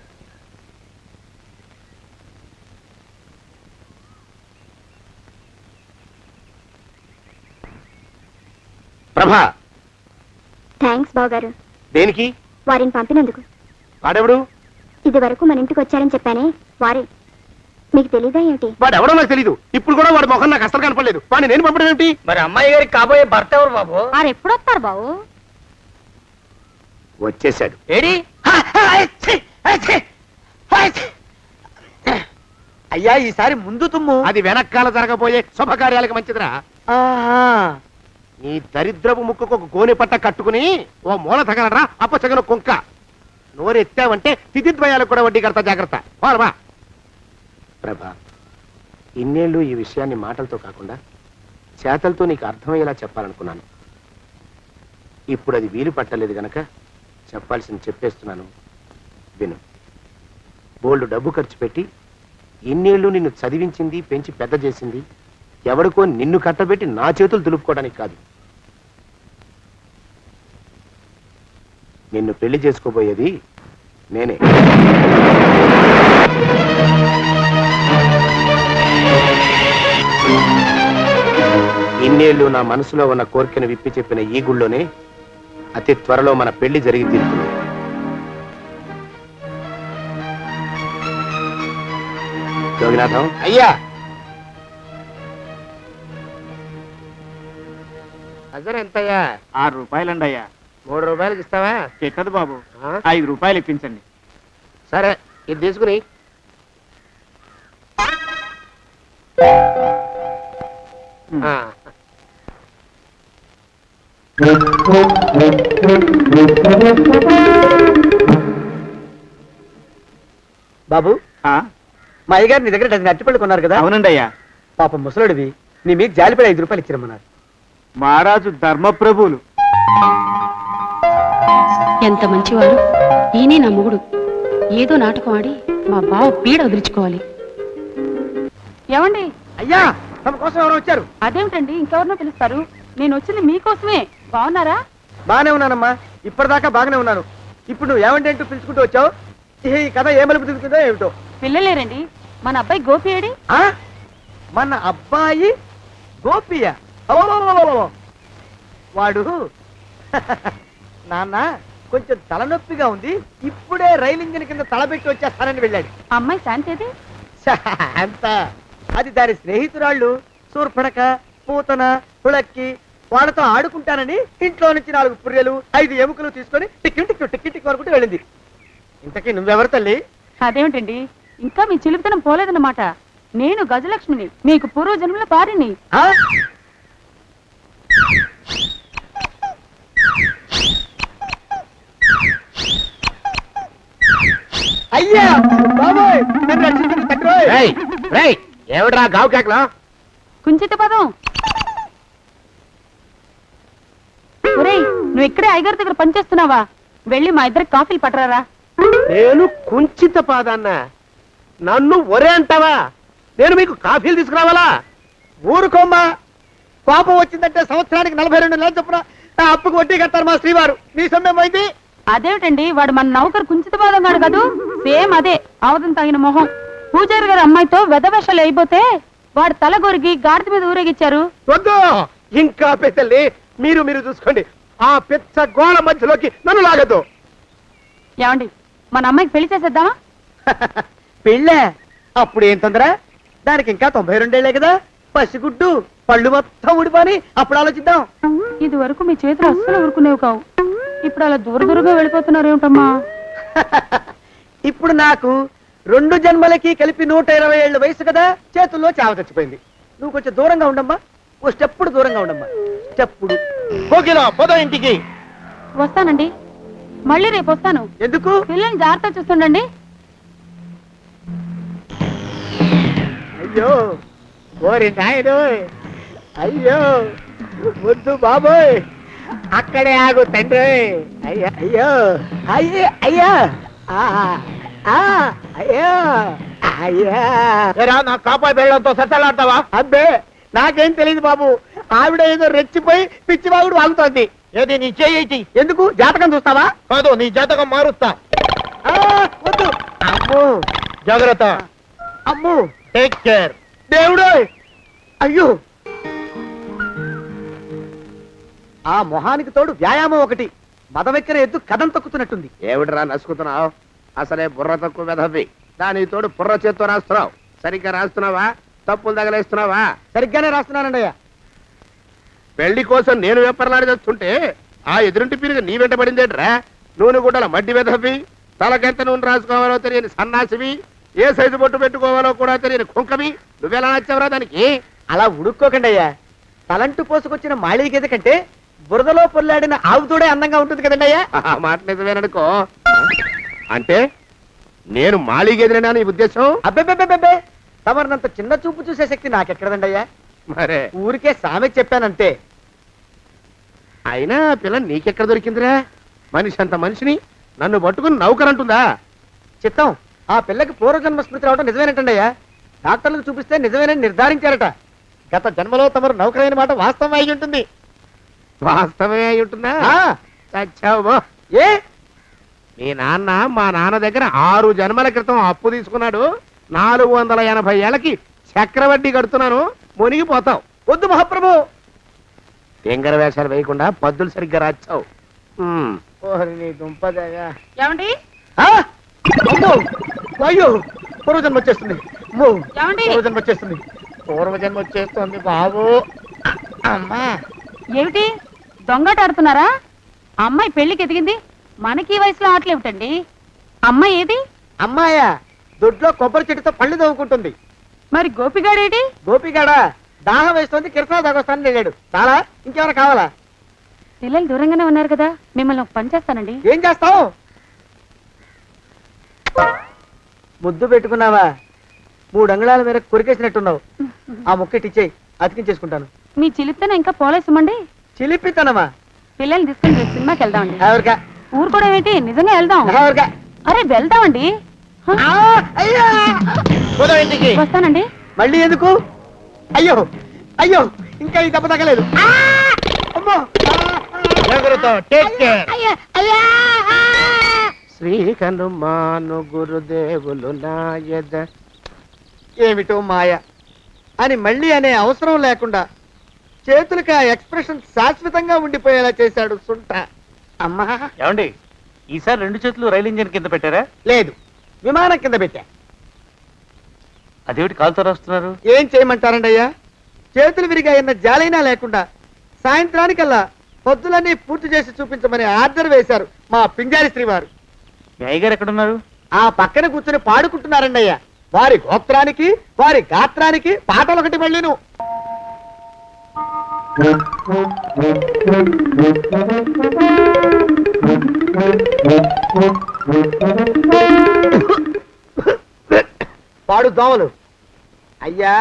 ప్రభా, థ్యాంక్స్ బావగారు. దేనికి? వారిని పంపినందుకు. వాడెవడు? ఇది వరకు మన ఇంటికి వచ్చారని చెప్పానే వారే. మీకు తెలీదా ఏమిటి? వాడెవడో నాకు తెలీదు. ఇప్పుడు కూడా వాడి మొహం నాకు అసలు కనపడలేదు. వాడిని నేను పంపడం ఏమిటి? మరి అమ్మాయి గారికి కాబోయే భర్త ఎవరు బాబు? వారు ఎప్పుడు వస్తారు బావు? వచ్చేసాడు. ఏడి? అయ్యా ఈసారి ముందు తుమ్ము. అది వెనకాల జరగబోయే శుభకార్యాలకు మంచిదిరా. ఆహా. నీ దరిద్రపు ముక్కుకు ఒక గోనె పట్ట కట్టుకుని ఓ మూల తగలరా అప్పచగన కుంక. నోరెత్తావంటే తిథిద్వయాలకు కూడా వడ్డీ కడతా. జాగ్రత్త. పోరమా. ప్రభా, ఇన్నేళ్ళు ఈ విషయాన్ని మాటలతో కాకుండా చేతలతో నీకు అర్థమయ్యేలా చెప్పాలనుకున్నాను. ఇప్పుడు అది వీలు పట్టలేదు గనక చెప్పాల్సింది చెప్పేస్తున్నాను. విను. బోల్డు డబ్బు ఖర్చు పెట్టి ఇన్నేళ్ళు నిన్ను చదివించింది, పెంచి పెద్ద చేసింది ఎవడికో నిన్ను కట్టబెట్టి నా చేతులు దులుపుకోవడానికి కాదు. నిన్ను పెళ్లి చేసుకోబోయేది నేనే. ఇన్నేళ్ళు నా మనసులో ఉన్న కోరికను విప్పి చెప్పిన ఈ గుళ్ళోనే అతి త్వరలో మన పెళ్లి జరిగి తీరుతుంది. యోగినాథం. అయ్యా, అజర్ ఎంతయ్యా? 6 రూపాయలండి అయ్యా. 3 రూపాయలకి ఇస్తావా? ఎక్కదు బాబు, ఆ? 5 రూపాయలు ఇప్పించండి. సరే, ఇది తీసుకుని ఆ. బాబు మా అయ్యగారు నీ దగ్గర డజన్ అరటిపళ్ళు కొన్నారు కదా? అవునండి అయ్యా. పాపం ముసలుడివి, నీ మీకు జాలిపడి 5 రూపాయలు ఇచ్చిరమ్మన్నారు. మహారాజు ధర్మప్రభువులు. ఎంత మంచివాడు ఈయనే నా మొగుడు. ఏదో నాటకం ఆడి మా బావ పీడ వదిలించుకోవాలి. ఏమండి? అయ్యా, తమ కోసం ఎవరు వచ్చారు? అదేమిటండి ఇంకెవరినో పిలుస్తారు? నేను వచ్చింది మీకోసమే. బాగున్నారా? బాగానే ఉన్నానమ్మా, ఇప్పటిదాకా బాగానే ఉన్నాను. ఇప్పుడు నువ్వు ఏమంటే అంటూ పిలుచుకుంటూ వచ్చావు. ఈ కథ ఏ మలుపు తిరుగుతుందో ఏమిటో. పిల్లలేరండి. మన అబ్బాయి గోపి ఏడి? ఆ? మన అబ్బాయి గోపియ? అబ్బబ్బబ్బబ్బబ్బ. వాడు నాన్న కొంచెం తలనొప్పిగా ఉంది, ఇప్పుడే రైలు ఇంజిన్ కింద తలబెట్టి వచ్చేస్తానని వెళ్ళాడు. అమ్మాయి శాంతి ఏది? అంత అది దాని స్నేహితురాళ్ళు సూర్పణక, పూతన, పుళక్కి వాళ్ళతో ఆడుకుంటానని ఇంట్లో నుంచి 4 పుర్రెలు 5 ఎముకలు తీసుకొని టిక్కి టిక్కి టిక్కి టిక్కి వరకు వెళ్ళింది. ఇంతకీ నువ్వెవరు తల్లి? అదేమిటండి ఇంకా మీ చిలుపుతనం పోలేదన్నమాట. నేను గజలక్ష్మిని, మీకు పూర్వజన్మల భార్యని. ఆ? అయ్యా బాబోయ్, నన్ను రక్షించండి తండ్రోయ్. రేయ్, రేయ్, ఏమిట్రా గావు కేకలో? కుంచిత పదం. ఒరేయ్, నువ్వు ఇక్కడే అయ్యగారి దగ్గర పనిచేస్తున్నావా? వెళ్ళి మా ఇద్దరికి కాఫీలు పట్టరారా. నేను కుంచిత పాదాన్న, నన్ను ఒరే అంటావా? నేను మీకు కాఫీలు తీసుకురావాలా? ఊరుకోమ్మా, కోపం వచ్చిందంటే సంవత్సరానికి 42 నెలలు చొప్పున ఆ అప్పుకు వడ్డీ కట్టారు మా శ్రీవారు. నీ సొమ్మేం పోయింది? అదేమిటండి, వాడు మన నౌకరు కుంచిత పాదం గాడు కదూ. సేమ్ అదే, అవతం తగిన మొహం. పూజారి గారి అమ్మాయితో వెధవేషాలు అయిపోతే వాడు తల గొరిగి గాడిద మీద ఊరేగిచ్చారు. వద్దు, ఇంకా పెద్దల్ని మీరు మీరు చూసుకోండి. ఆ పెద్ద గోళ మధ్యలోకి నన్ను లాగద్దు. ఏమండి, మన అమ్మాయికి పెళ్లి చేసేద్దామా? పెళ్ళే? అప్పుడు ఏం తొందర? దానికి ఇంకా 92 కదా. పసిగుడ్డు పళ్ళు మొత్తం ఊడిపోని అప్పుడు ఆలోచిద్దాం. ఇది వరకు మీ చేతులు అస్సలు ఊరుకునేవి కావు. ఇప్పుడు అలా దూర దూరంగా వెళ్ళిపోతున్నారు ఏమిటమ్మా? ఇప్పుడు నాకు 2 జన్మలకి కలిపి 120 ఏళ్ళ వయసు కదా, చేతుల్లో చావ చచ్చిపోయింది. నువ్వు కొంచెం దూరంగా ఉండమ్మా, ఓ స్టెప్పుడు దూరంగా ఉండమ్మా. స్టెప్పుడు. కోకిల పద ఇంటికి. వస్తానండి, మళ్ళీ రేపు వస్తాను. ఎందుకు? పిల్లల్ని జాగ్రత్త చూస్తుండండి. అయ్యో ఓరి నాయను, అయ్యో ముద్దు బాబోయ్, అక్కడే ఆగు తండ్రి. అయ్యో అయ్యో అయ్యో అయ్యో అయ్యో అయ్యా. నా కాపాయి బెళ్ళంతో సత్తలాడతావా? అబ్బే, నాకేం తెలియదు బాబు. ఆవిడ ఏదో రెచ్చిపోయి పిచ్చివాగుడు వాగుతోంది. ఏది నీ చేయి? ఎందుకు? జాతకం చూస్తావా? కాదు, నీ జాతకం మారుస్తా. ఆ, వద్దు. అమ్మో, జాగ్రత్త. అమ్మో, టేక్ కేర్. దేవుడు. అయ్యో, ఆ మొహానికి తోడు వ్యాయామం ఒకటి. మదవెక్కిన ఎద్దు కథం తొక్కుతున్నట్టుంది. ఏమిటిరా నసుకుతున్నావు? అసలే బుర్ర తక్కువ వెధవి. దాని తోడు బుర్ర చేత్తో రాస్తున్నావు. సరిగ్గా రాస్తున్నావా? తప్పులు తగలేస్తున్నావా? సరిగ్గానే రాస్తున్నానండి అయ్యా. పెళ్లి కోసం నేను వెప్పర్లాడి చేస్తుంటే ఆ ఎదురింటి పీరుగా నీ వెంట పడిందేట్రా? నూనె గుడ్డల మడ్డి వెధవి, తలకెంత నూనె రాసుకోవాలో తెలియని సన్నాసివి, ఏ సైజు బొట్టు పెట్టుకోవాలో కూడా తెలియని కుంకవి. నువ్వెలా నచ్చావురా దానికి? అలా ఉడుక్కోకండి అయ్యా. తలంటు పోసుకొచ్చిన మాళీ గేదె కంటే బురదలో పొల్లాడిన ఆవుతోడే అందంగా ఉంటుంది కదండి అయ్యా. ఆ మాట నిజమేననుకో. అంటే నేను మాళీగెదిరినా నీ ఉద్దేశం? అబ్బెబ్బెబ్బెబ్బే, తమరినంత చిన్న చూపు చూసే శక్తి నాకెక్కడదండి అయ్యా. మరే ఊరికే సామె చెప్పానంతే. అయినా పిల్ల నీకెక్కడ దొరికిందిరా? మనిషి అంత మనిషిని నన్ను పట్టుకుని నౌకరంటుందా? చిత్తం, ఆ పిల్లకి పూర్వజన్మ స్మృతి రావడం నిజమేనటండి అయ్యా. డాక్టర్లకు చూపిస్తే నిజమేనని నిర్ధారించారట. గత జన్మలో తమరు నౌకరైన మాట వాస్తవం అయి ఉంటుంది. వాస్తవమే అయి ఉంటుందా? ఆ, చచ్చావు. ఏ మీ నాన్న మా నాన్న దగ్గర 6 జన్మల క్రితం అప్పు తీసుకున్నాడు. 480 ఏళ్ళకి చక్రవడ్డీ కడుతున్నాను. మునిగిపోతావు. వద్దు మహాప్రభు. తెంగర వేషాలు వేయకుండా పద్దులు సరిగ్గా రాచావు. ఓహరి నీ దుంపదేగా. ఏమండి? ఆ, అమ్మో, అయ్యో, పూర్వజన్మ వచ్చేస్తుంది. అమ్మో, ఏమండి? పూర్వజన్మ వచ్చేస్తుంది. పూర్వజన్మ వచ్చేస్తుంది బాబు. అమ్మా, ఏమిటి దొంగట ఆడుతున్నారా? అమ్మాయి పెళ్లికి ఎదిగింది, మనకి ఈ వయసులో ఆటలేమిటండి? అమ్మాయి ఏది? అమ్మాయా? దొడ్లో కొబ్బరి చెట్టుతో పళ్ళు తవ్వుకుంటుంది. మరి గోపిగాడేటి? గోపిగాడ దాహం వేస్తుంది కిరసా తాగొస్తానని వెళ్ళాడు చాలా ఇంకేమైనా కావాలా? పిల్లలు దూరంగానే ఉన్నారు కదా, మిమ్మల్ని ఒక పని చేస్తానండి. ఏం చేస్తావు? ముద్దు పెట్టుకున్నావా? 3 అంగుళాల మేర కొరికేసినట్టున్నావు. ఆ ముక్కటిచ్చేయి, అతికించేసుకుంటాను. మీ చిలిపితేనే ఇంకా పోలేసమండి. చిలిపితనమా? పిల్లల్ని తీసుకుని రేపు సినిమాకి వెళ్దామండి. ఎవరికా? ఊరు కూడా ఏంటి, నిజంగా వెళ్దాం. ఎవరికా? అరే వెళ్దామండి. హ, అయ్యా! పోదాం ఇంటికి. వస్తానండి. మళ్ళీ ఎందుకు? అయ్యో అయ్యో, ఇంకా ఈ దెబ్బ తగ్గలేదు. అమ్మో! శ్రీ హనుమాను గురుదేవులు నాయద. ఏమిటో మాయ అని మళ్ళీ అనే అవసరం లేకుండా చేతులకి ఆ ఎక్స్ప్రెషన్ శాశ్వతంగా ఉండిపోయేలా చేశాడు సుంట. అమ్మా! ఏమండి ఈసారి 2 చేతులు రైలు ఇంజన్ కింద పెట్టారా? లేదు, విమానం కింద పెట్టా. అదేమిటి కాలుతో రాస్తున్నారు? ఏం చేయమంటారండి అయ్యా? చేతులు విరిగాయన్న జాలైనా లేకుండా సాయంత్రానికల్లా పొద్దులన్నీ పూర్తి చేసి చూపించమని ఆర్డర్ వేశారు మా పింజారి శ్రీవారు. మీ అయ్యగారు ఎక్కడున్నారు? ఆ పక్కన కూర్చొని పాడుకుంటున్నారండి అయ్యా. వారి గోత్రానికి వారి గాత్రానికి పాటలు ఒకటి మళ్ళీను. పాడు దోమలు. అయ్యా,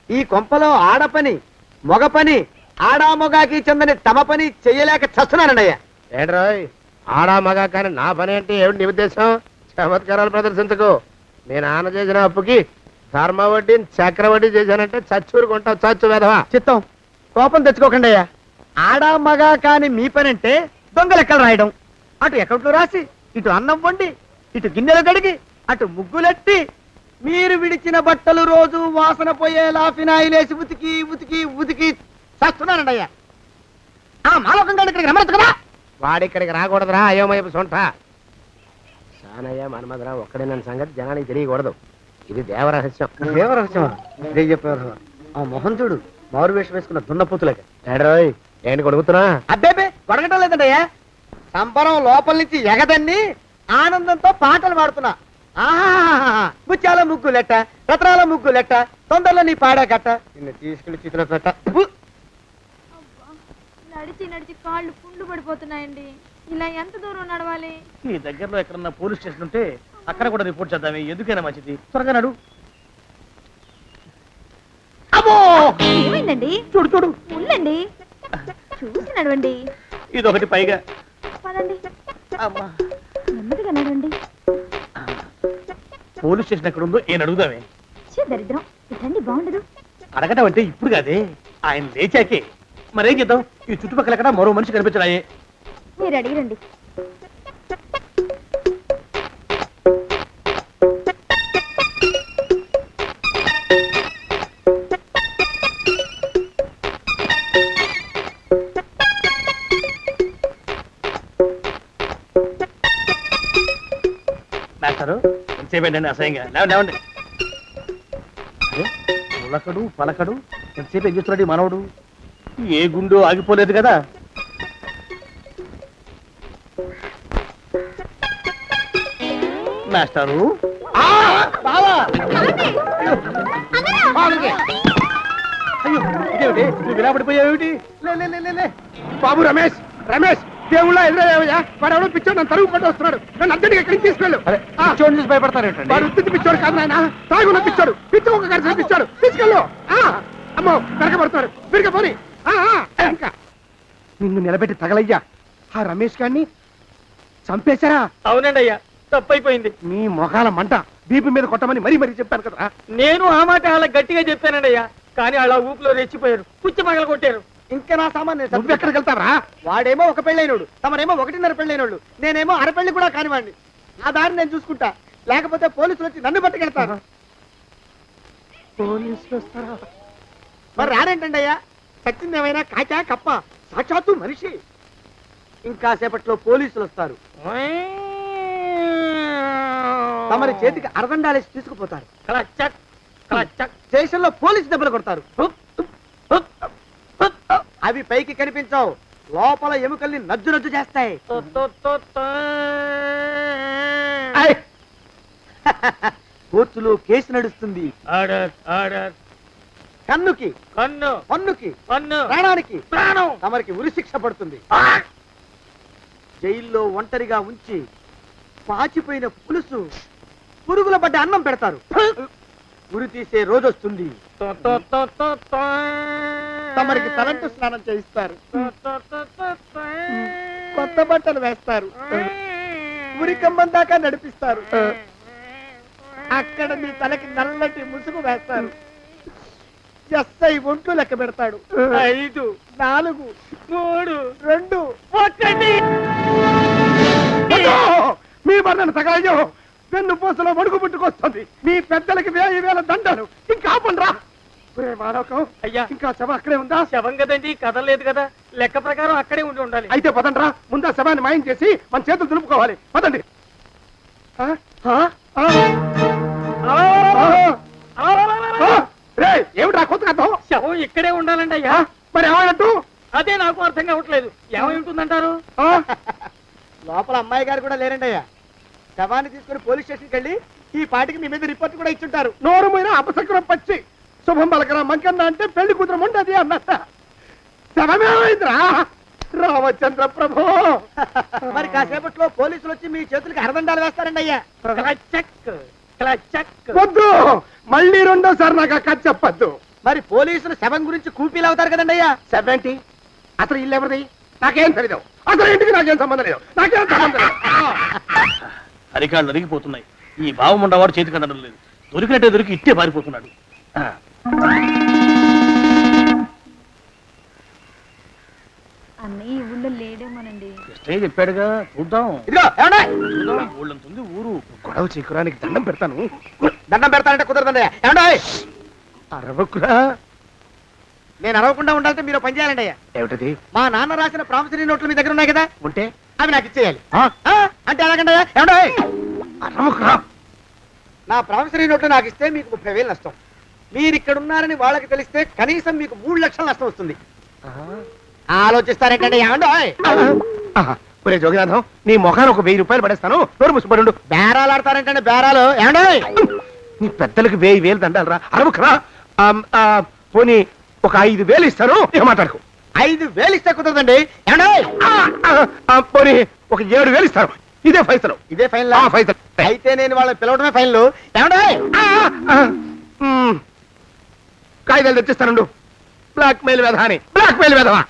ఈ కొంపలో ఆడపని మొగ పని ఆడా మొగాకి చెందని తమ పని చెయ్యలేక చస్తున్నానండి అయ్యా. ఏంట్రాయ్ ఆడా మగా కానీ నా పని అంటే ఏమిటి నీ ఉద్దేశం? చమత్కారాలు ప్రదర్శించకు. మీ నాన్న చేసిన అప్పుకి ధర్మ వడ్డీ చక్రవడ్డీ చేశానంటే చచ్చూరుకుంటావు, చచ్చు వేధవా. చిత్తం, కోపం తెచ్చుకోకండి అయ్యా. ఆడా మగా కాని మీ పని అంటే దొంగ లెక్కలు రాయడం. అటు అకౌంట్లో రాసి, ఇటు అన్నం వండి, ఇటు గిన్నెలు కడిగి, అటు ముగ్గులెట్టి, మీరు విడిచిన బట్టలు రోజు వాసన పోయేలా ఫినాయిలేసి ఉతికి ఉతికి ఉతికి చేస్తున్నానండి అయ్యా. ఆ మాలోకం గారి ఇక్కడికి రమ్మచ్చు కదా. వాడిక్కడికి రాకూడదురా అయోమయపు సొంట. సానయ్య మన్మధరా ఒక్కడే నన్ను సంగతి జనానికి తెలియకూడదు. ఇది దేవరహస్యం. దేవరహస్యమా? ఇదే చెప్పారు. ఆ మొహం చూడు, మారు వేషం వేసుకున్న దున్నపోతులకి. ఏడ్రోయ్ ఏంటి కొడుకుతున్నా? అబ్బేబే కొడగటం లేదండయ్యా. సంబరం లోపల నుంచి ఎగదన్ని ఆనందంతో పాటలు పాడుతున్నా. ఆహా, ముత్యాల ముగ్గులెట్ట, రత్నాల ముగ్గులెట్ట, తొందరలో నీ పాడా కట్ట, నిన్ను తీసుకెళ్లి చిత్ర పెట్ట. నడిచి నడిచి కాళ్ళు పుండ్లు పడిపోతున్నాయండి. ఇలా ఎంత దూరం నడవాలి? ఈ దగ్గరలో ఎక్కడన్నా పోలీస్ స్టేషన్ ఉంటే అక్కడ కూడా రిపోర్ట్ చేద్దామే, ఎందుకైనా మంచిది. త్వరగా నడు. అమ్మో! ఏమైందండి? చూడు చూడు, ఉండండి, చూసి నడవండి. ఇదొకటి పైగా. పదండి, అమ్మా! నెమ్మదిగా నడవండి. పోలీస్ స్టేషన్ ఎక్కడ ఉందో ఏం అడుగుదామే. దరిద్రం, ఇటండి బాగుండదు. అడగటం అంటే ఇప్పుడు కాదే, ఆయన లేచాకే. మరేం చేద్దాం, ఈ చుట్టుపక్కల ఎక్కడ మరో మనిషి కనిపించడాయే. మీరు అడిగిరండి. మాస్టారు ఎంతసేపేంటండి అసహ్యంగా? లేవండి. అరే పులకడు పలకడు, ఎంతసేపు ఏం చేస్తున్నాడు ఈ మనవడు? ఏ గుండు ఆగిపోలేదు కదా. మాస్టారు అయ్యో ఇదేమిటి, నువ్వు ఇలా పడిపోయావేమిటి? బాబు రమేష్, రమేష్ దేవుళ్ళ ఎదురయ్యా. వాడు ఎవడో పిచ్చోడు నన్ను తరుగు పట్టి వస్తున్నాడు. నన్ను అద్దెకి ఎక్కడికి తీసుకెళ్ళు. చూడండి చూసి భయపడతారేంటండి? వాడు ఉత్తి పిచ్చోడు కాదు నాయన, తాగున్న పిచ్చాడు, పిచ్చి ఒక కలిసి పిచ్చాడు. తీసుకెళ్ళు. అమ్మో వెనకబడుతున్నాడు, విరగపోని. ఇంకా నిన్ను నిలబెట్టి తగలయ్యా. ఆ రమేష్ గారిని చంపేశారా? అవునండి అయ్యా, తప్పైపోయింది. మీ మొఖాల మంట బీపీ మీద కొట్టమని మరీ మరీ చెప్పాను కదా. నేను ఆ మాట అలా గట్టిగా చెప్పానండి అయ్యా, కానీ అలా ఊపిలో రెచ్చిపోయారు, పుచ్చి పగల కొట్టారు. ఇంకా నా సామాన్ నువ్వు ఎక్కడికి వెళ్తావరా? వాడేమో ఒక పెళ్ళైనోడు, తమరేమో 1.5 పెళ్ళైనోళ్ళు, నేనేమో అరపెళ్ళి కూడా కానివ్వండి. ఆ దారి నేను చూసుకుంటా, లేకపోతే పోలీసులు వచ్చి నన్ను పట్టుకెళ్తారు. పోలీసులు వస్తారా? మరి రారేంటండి అయ్యా? సచ్చింది ఏమైనా కాచా కప్ప, సాక్షాత్తు మనిషి. ఇంకా సేపట్లో పోలీసులు వస్తారు, తమరి చేతికి అరదండాలేసి తీసుకుపోతారు. క్లచక్, క్లచక్. స్టేషన్ లో పోలీసు దెబ్బలు కొడతారు. అవి పైకి కనిపించవు, లోపల ఎముకల్ని నజ్జు నజ్జు చేస్తాయి. కోర్టులో కేసు నడుస్తుంది. Order, order. కన్నుకి కన్ను పన్నుకి పన్ను ప్రాణానికి ప్రాణం తమరికి ఉరిశిక్ష పడుతుంది జైల్లో ఒంటరిగా ఉంచి పాచిపోయిన పులుసు పురుగుల పడ్డ అన్నం పెడతారు ఉరి తీసే రోజు వస్తుంది తమరికి తలంటు స్నానం చేయిస్తారు కొత్త బట్టలు వేస్తారు ఉరి కంబం దాకా నడిపిస్తారు అక్కడ మీ తలకి నల్లటి ముసుగు వేస్తారు ఎస్ఐ ఒంట్లు లెక్క పెడతాడు 5 4 3 2 1 మీ బంధన తగలయ్యో పెన్ను పూసలో వడుగు పుట్టుకొస్తుంది మీ పెద్దలకి 1000 దండలు ఇంకా ఆపండ్రా మానవకం అయ్యా ఇంకా శవం అక్కడే ఉందా శవం కదండి కదలలేదు కదా లెక్క ప్రకారం అక్కడే ఉండి ఉండాలి అయితే పదండ్రా ముందా శవాన్ని మాయం చేసి మన చేతులు దులుపుకోవాలి పదండి ఆ? ఆ? ఆ? రే ఏమిట్రా కొత్త కథ శవం ఇక్కడే ఉండాలండి అయ్యా మరి ఏమైనట్టు అదే నాకు అర్థం కావట్లేదు ఏమై ఉంటుందంటారు లోపల అమ్మాయి గారు కూడా లేరండి అయ్యా శవాన్ని తీసుకుని పోలీస్ స్టేషన్కి వెళ్ళి ఈ పాటికి మీ మీద రిపోర్ట్ కూడా ఇచ్చుంటారు నోరు మీద అపశకురం పచ్చి శుభం పలకరా మంకన్న అంటే పెళ్లి కూతురు ఉండదు అన్నట్ట శవమేమైందిరా రామచంద్ర ప్రభు మరి కాసేపట్లో పోలీసులు వచ్చి మీ చేతులకి అరదండాలు వేస్తారండి అయ్యా వద్దు మళ్ళీ రెండోసారి నాకు ఆ కథ చెప్పద్దు మరి పోలీసులు శవం గురించి కూపీలు అవుతారు కదండి అయ్యా 70 అసలు ఇల్లు ఎవరిది నాకేం తెలియదు అసలు ఇంటికి నాకేం సంబంధం లేదు నాకేం సంబంధం లేదు అరికాళ్ళు నరిగిపోతున్నాయి. ఈ బావముండవాడు చేతికి అందడం లేదు. దొరికినట్టే దొరికి ఇట్టే పారిపోతున్నాడు. అన్నయ్య ఈ ఊళ్ళో లేడేమోనండి. కృష్ణయ్య చెప్పాడుగా, చూద్దాం. ఇదిగో ఏమండే? ఊళ్ళంతుంది ఊరు. గొడవ చీకురానికి దండం పెడతాను. దండం పెడతానంటే కుదరదండి. ఏమండే? అరవకురా. నేను అరవకుండా ఉండాలంటే మీరు పని చేయాలండి అయ్యా. ఏమిటది? మా నాన్న రాసిన ప్రామిసరీ నోట్లు మీ దగ్గర ఉన్నాయి కదా, ఉంటే అవి నాకు ఇచ్చేయాలి. అంటే ఎలాగండి అయ్యా? ఏమండే? అరవకురా. నా ప్రామిసరీ నోట్లు నాకు ఇస్తే మీకు 30,000 నష్టం. మీరు ఇక్కడ ఉన్నారని వాళ్ళకి తెలిస్తే కనీసం మీకు 3 లక్షల నష్టం వస్తుంది. ఆలోచిస్తారేంటండి? ఏమండో? ఒరే జోగినాథం, నీ ముఖాన్ని ఒక 1000 రూపాయలు పడేస్తాను. నోరు ముసుపడు. బేరాలు ఆడతారేంటండి? బేరాలు ఏమండో? నీ పెద్దలకు 1000 దండాలరా. అరవకురా. పోనీ ఒక 5,000 ఇస్తాను. ఏం మాట్లాడుకో. 5,000 ఇస్తే కుదరదండి. ఏమండో? పోనీ ఒక 7,000 ఇస్తాను. ఇదే ఫైసలు. ఇదే ఫైనల్? ఫైసలు. అయితే నేను వాళ్ళని పిలవడమే ఫైనల్. ఏమండో? కాగితాలు తెచ్చిస్తాను. బ్లాక్ మెయిల్ వెధవా అని. బ్లాక్ మెయిల్ వెధవా.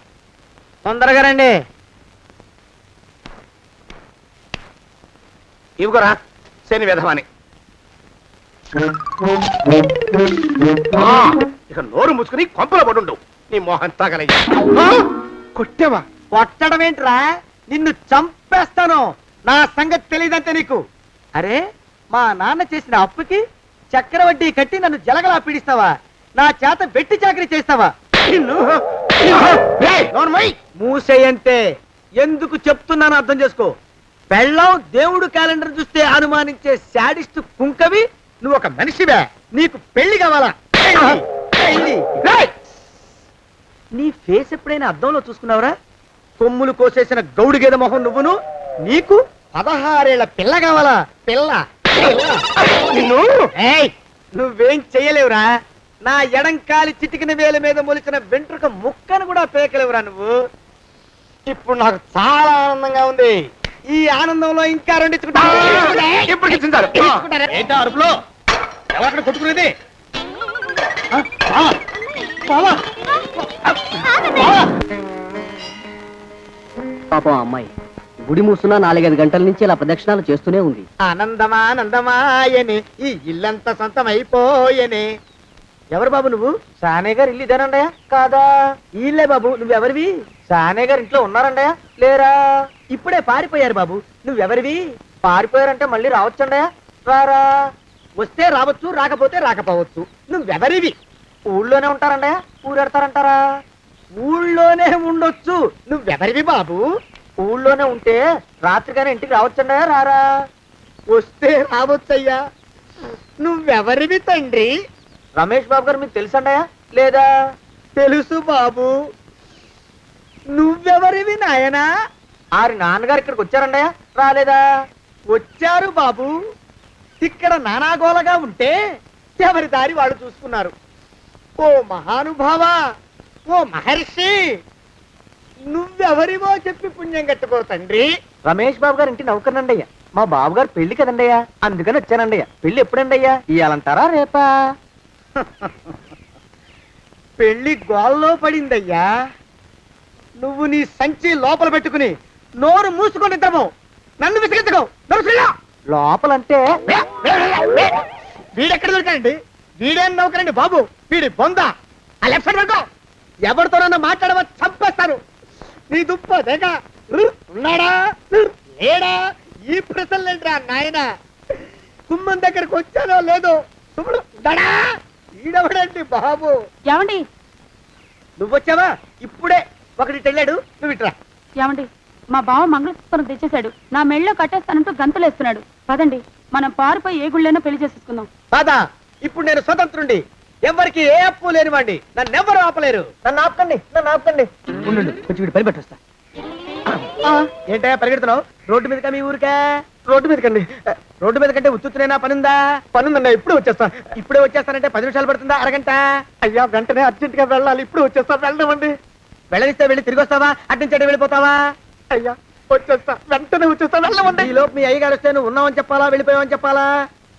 తొందరగా రండి. ఇవిగోరా శని వెధవాని. ఇక నోరు ముసుకుని కొంపలో పడుండు. నీ మోహన్ తాగలయ్యా. కొట్టేవా? కొట్టడం ఏంట్రా? నిన్ను చంపేస్తాను. నా సంగతి తెలియదంటే నీకు. అరే, మా నాన్న చేసిన అప్పుకి చక్రవడ్డీ కట్టి నన్ను జలగలా పీడిస్తావా? నా చేత వెట్టి చాకరీ చేస్తావా? మూసేయంతే. ఎందుకు చెప్తున్నాను అర్థం చేసుకో. పెళ్ళం దేవుడు క్యాలెండర్ చూస్తే అనుమానించే శాడిస్ట్ కుంకవి నువ్వు ఒక మనిషివే. నీకు పెళ్లి కావాలా? పెళ్లి. నీ ఫేస్ ఎప్పుడైనా అద్దంలో చూసుకున్నావురా? కొమ్ములు కోసేసిన గౌడు గేదె మొహం నువ్వును. నీకు 16 ఏళ్ల పిల్ల కావాలా? పిల్ల. నువ్వేం చెయ్యలేవురా. నా ఎడంకాలి చిటికిన వేల మీద మొలిచిన వెంట్రుక ముక్కను కూడా పేకలేవురా నువ్వు. ఇప్పుడు నాకు చాలా ఆనందంగా ఉంది. ఈ ఆనందంలో ఇంకా ఏంటా అరుపులో? ఎవరక్కడ కొట్టుకునేది? పాపం అమ్మాయి గుడి మూసున్న 4-5 గంటల నుంచి ఇలా ప్రదక్షిణాలు చేస్తూనే ఉంది. ఆనందమానందమాయని ఈ ఇల్లంతా సొంతమైపోయని. ఎవరు బాబు నువ్వు? సానే గారు ఇల్లు ఇదేనండయా? కాదా? ఇల్లే బాబు. నువ్వెవరివి? సానే గారు ఇంట్లో ఉన్నారండయా? లేరా? ఇప్పుడే పారిపోయారు బాబు. నువ్వెవరివి? పారిపోయారంటే మళ్ళీ రావచ్చండయా? రారా. వస్తే రావచ్చు, రాకపోతే రాకపోవచ్చు. నువ్వెవరివి? ఊళ్ళోనే ఉంటారండయా? ఊరెడతారంటారా? ఊళ్ళోనే ఉండొచ్చు. నువ్వెవరివి బాబు? ఊళ్ళోనే ఉంటే రాత్రిగానే ఇంటికి రావచ్చండయా? రారా. వస్తే రావచ్చయ్యా. నువ్వెవరివి తండ్రి? రమేష్ బాబు గారు మీకు తెలుసండయా? లేదా? తెలుసు బాబు. నువ్వెవరివి నాయనా? ఆరి నాన్నగారు ఇక్కడికి వచ్చారండయా? రాలేదా? వచ్చారు బాబు. ఇక్కడ నానాగోలగా ఉంటే ఎవరి దారి వాళ్ళు చూసుకున్నారు. ఓ మహానుభావా, ఓ మహర్షి, నువ్వెవరివో చెప్పి పుణ్యం కట్టుకో తండ్రి. రమేష్ బాబు గారు ఇంటి నౌకర్నండయ్యా. మా బాబు గారు పెళ్లి కదండయ్యా, అందుకని వచ్చానండయ్యా. పెళ్లి ఎప్పుడండయ్యా? ఇయ్యాలంటారా రేపా? పెళ్లి గోల్లో పడిందయ్యా. నువ్వు నీ సంచి లోపల పెట్టుకుని నోరు మూసుకొని నిద్రపో. నన్ను విసిగించుకో. లోపలంటే వీడెక్కడ దొరికాడండి? వీడేం నౌకరండి బాబు, వీడి బొంద. ఆ లెఫ్ట్ సైడ్ పెట్టుకో. ఎవరితోనన్నా మాట్లాడవా చంపేస్తాను. నీ దుప్ప దేగ ఉన్నాడా లేడా? ఈ ప్రశ్నలేంట్రా నాయన. కుమ్మం దగ్గరకు వచ్చానో లేదో చూడు. దడా ఈడవడండి బాబు. ఏమండి నువ్వొచ్చావా? ఇప్పుడే ఒకటి వెళ్ళాడు, నువ్వు ఇట్రా. ఏమండి మా బావ మంగళసూత్రం తెచ్చేశాడు. నా మెళ్ళో కట్టేస్తానంటూ గంతులేస్తున్నాడు. పదండి మనం పారిపోయి ఏ గుళ్ళైనా పెళ్లి చేసేసుకుందాం. కాదా? ఇప్పుడు నేను స్వతంత్రుండి, ఎవరికి ఏ అప్పు లేనివాడి. నన్ను ఎవరు ఆపలేరు. నన్ను ఆపకండి, నన్ను ఆపకండి. ఉండు, కొంచెం వీడు పని పెట్టొస్తా. ఏంటయ్యా పరిగెడుతున్నావు? రోడ్డు మీదకా మీ ఊరికా? రోడ్డు మీదకండి. రోడ్డు మీద కంటే ఉత్తునేనా? పనుందా? పనుందన్నా, ఇప్పుడే వచ్చేస్తా. ఇప్పుడే వచ్చేస్తానంటే 10 నిమిషాలు పడుతుందా? అరగంట? అయ్యా వెంటనే అర్జెంట్ గా వెళ్ళాలి. ఇప్పుడు వచ్చేస్తా. వెళ్ళమండి. వెళ్ళనిస్తే వెళ్ళి తిరిగి వస్తావా? అట్నుంచి వెళ్ళిపోతావా? అయ్యా వచ్చేస్తా, వెంటనే వచ్చేస్తా. వెళ్ళమండి. ఈ లోపు మీ అయ్యగారు వస్తే నువ్వు ఉన్నావని చెప్పాలా, వెళ్ళిపోయావని చెప్పాలా?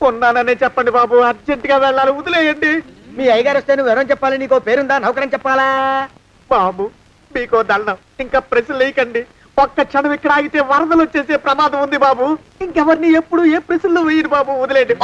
ఉన్నాననే చెప్పండి బాబు, అర్జెంట్ గా వెళ్ళాలి, వదిలేయండి. మీ అయ్యగారు వస్తే నువ్వు ఎవరని చెప్పాలి? నీకో పేరుందా? నౌకరని చెప్పాలా? బాబు మీకో దండం, ఇంకా ప్రశ్నలు వేయకండి. ఒక్క క్షణం ఇక్కడ ఆగితే వరదలు వచ్చేసే ప్రమాదం ఉంది బాబు. ఇంకెవరిని ఎప్పుడు ఏ ప్రశ్నలు వేయరు బాబు, వదిలేయండి.